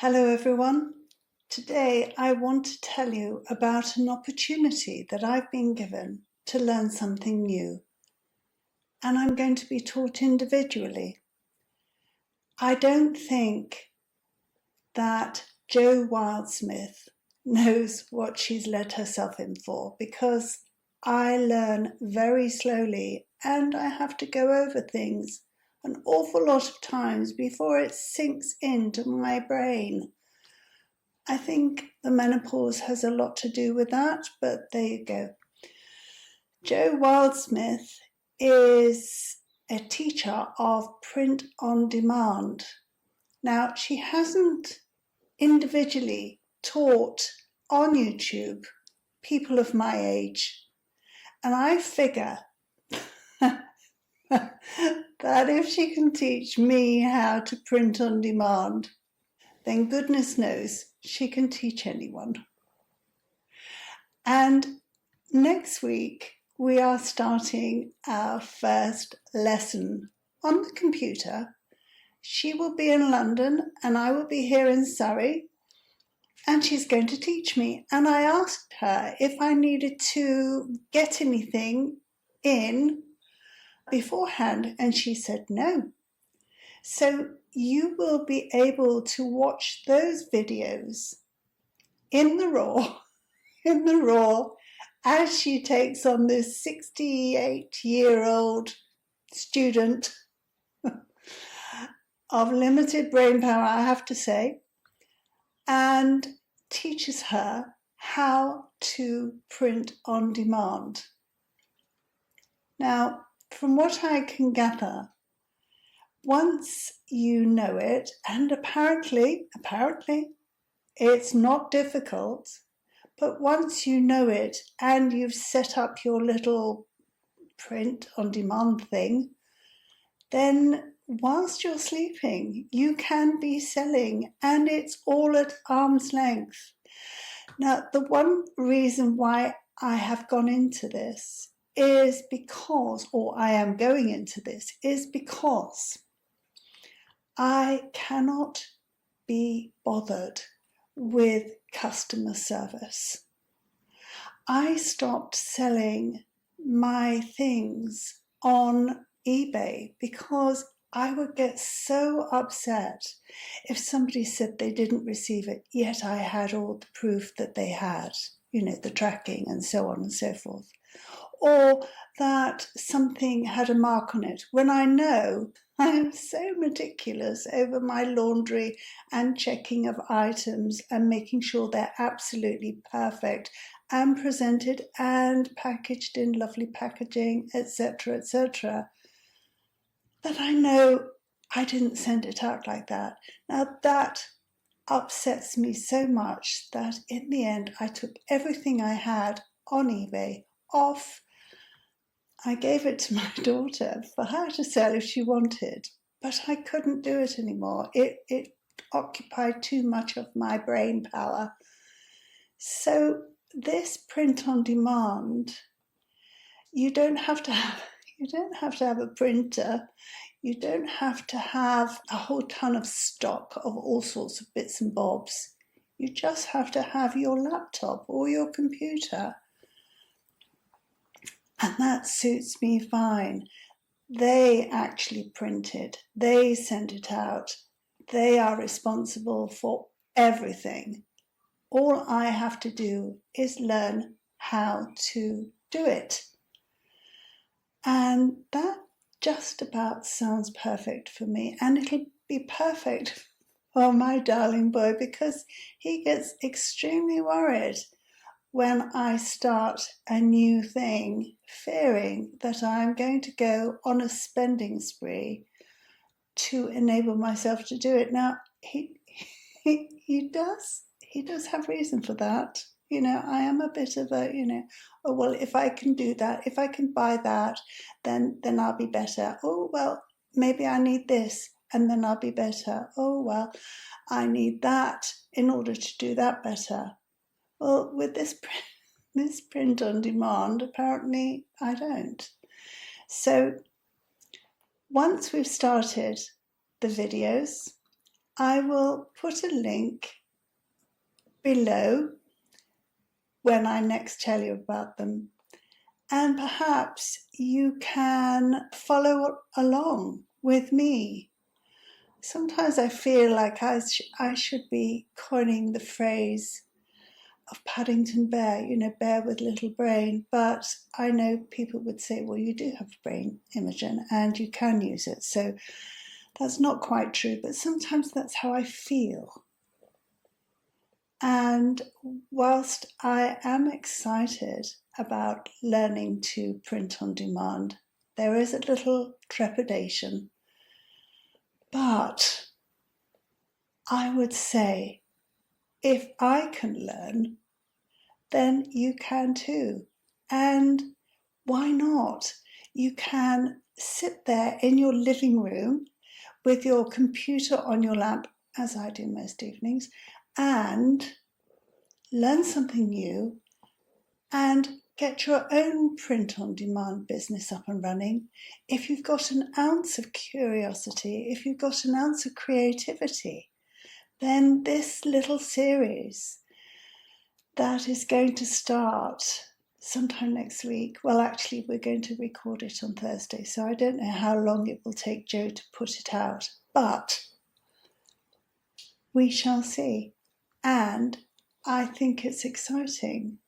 Hello everyone. Today I want to tell you about an opportunity that I've been given to learn something new. And I'm going to be taught individually. I don't think that Jo Wildsmith knows what she's let herself in for, because I learn very slowly and I have to go over things an awful lot of times before it sinks into my brain. I think the menopause has a lot to do with that, but there you go. Jo Wildsmith is a teacher of print on demand. Now, she hasn't individually taught on YouTube people of my age, and I figure that if she can teach me how to print on demand, then goodness knows she can teach anyone. And next week we are starting our first lesson on the computer. She will be in London and I will be here in Surrey, and she's going to teach me. And I asked her if I needed to get anything in beforehand, and she said no. So you will be able to watch those videos in the raw, as she takes on this 68-year-old student of limited brain power, I have to say, and teaches her how to print on demand. Now, from what I can gather, once you know it, and apparently it's not difficult, but once you know it and you've set up your little print on demand thing, then whilst you're sleeping, you can be selling, and it's all at arm's length. Now, the one reason why I have gone into this is because, or I am going into this, is because I cannot be bothered with customer service. I stopped selling my things on eBay because I would get so upset if somebody said they didn't receive it, yet I had all the proof that they had, the tracking and so on and so forth. Or that something had a mark on it, when I know I am so meticulous over my laundry and checking of items and making sure they're absolutely perfect and presented and packaged in lovely packaging, etc., that I know I didn't send it out like that. Now that upsets me so much that in the end I took everything I had on eBay off. I gave it to my daughter for her to sell if she wanted, but I couldn't do it anymore. It occupied too much of my brain power. So this print on demand, you don't have to have a printer. You don't have to have a whole ton of stock of all sorts of bits and bobs. You just have to have your laptop or your computer. And that suits me fine. They actually print it. They send it out. They are responsible for everything. All I have to do is learn how to do it. And that just about sounds perfect for me. And it'll be perfect for my darling boy, because he gets extremely worried when I start a new thing, fearing that I'm going to go on a spending spree to enable myself to do it. Now, he does have reason for that. I am a bit of a, oh, well, if I can do that, if I can buy that, then I'll be better. Oh, well, maybe I need this and then I'll be better. Oh, well, I need that in order to do that better. Well, with this print on demand, apparently I don't. So once we've started the videos, I will put a link below when I next tell you about them. And perhaps you can follow along with me. Sometimes I feel like I should be coining the phrase of Paddington Bear, bear with little brain. But I know people would say, well, you do have a brain, Imogen, and you can use it. So that's not quite true, but sometimes that's how I feel. And whilst I am excited about learning to print on demand, there is a little trepidation. But I would say, if I can learn, then you can too. And why not? You can sit there in your living room with your computer on your lap, as I do most evenings, and learn something new and get your own print-on-demand business up and running. If you've got an ounce of curiosity, if you've got an ounce of creativity, then this little series that is going to start sometime next week, well, actually, we're going to record it on Thursday, so I don't know how long it will take Jo to put it out, but we shall see. And I think it's exciting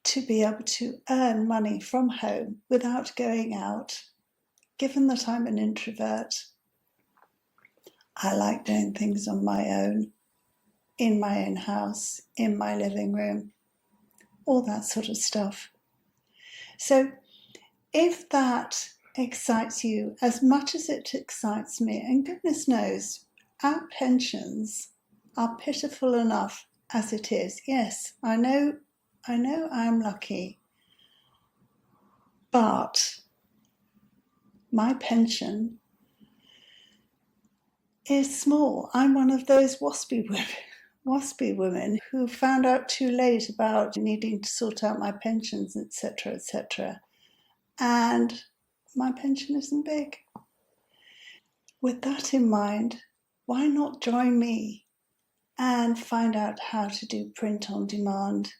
to be able to earn money from home without going out. Given that I'm an introvert, I like doing things on my own, in my own house, in my living room, all that sort of stuff. So if that excites you as much as it excites me, and goodness knows, our pensions are pitiful enough as it is. Yes, I know I'm lucky, but my pension is small. I'm one of those waspy women who found out too late about needing to sort out my pensions, etc., etc. And my pension isn't big. With that in mind, why not join me and find out how to do print on demand,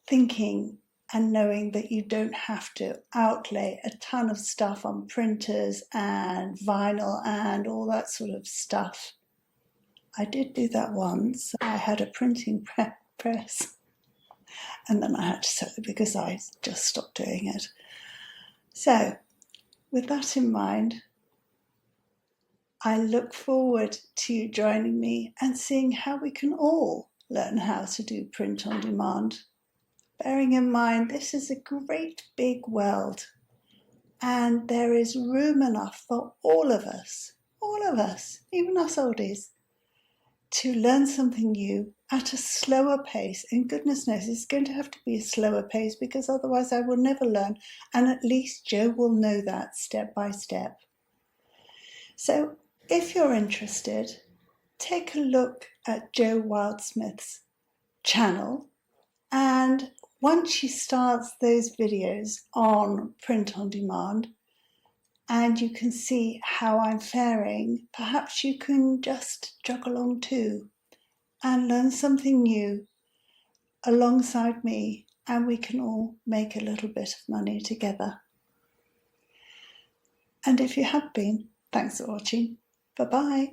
thinking and knowing that you don't have to outlay a ton of stuff on printers and vinyl and all that sort of stuff. I did do that once. I had a printing press and then I had to sell it because I just stopped doing it. So, with that in mind, I look forward to you joining me and seeing how we can all learn how to do print on demand. Bearing in mind, this is a great big world and there is room enough for all of us, even us oldies, to learn something new at a slower pace. And goodness knows it's going to have to be a slower pace because otherwise I will never learn. And at least Jo will know that step by step. So if you're interested, take a look at Jo Wildsmith's channel, and once she starts those videos on print on demand and you can see how I'm faring, perhaps you can just jog along too and learn something new alongside me, and we can all make a little bit of money together. And if you have been, thanks for watching. Bye-bye.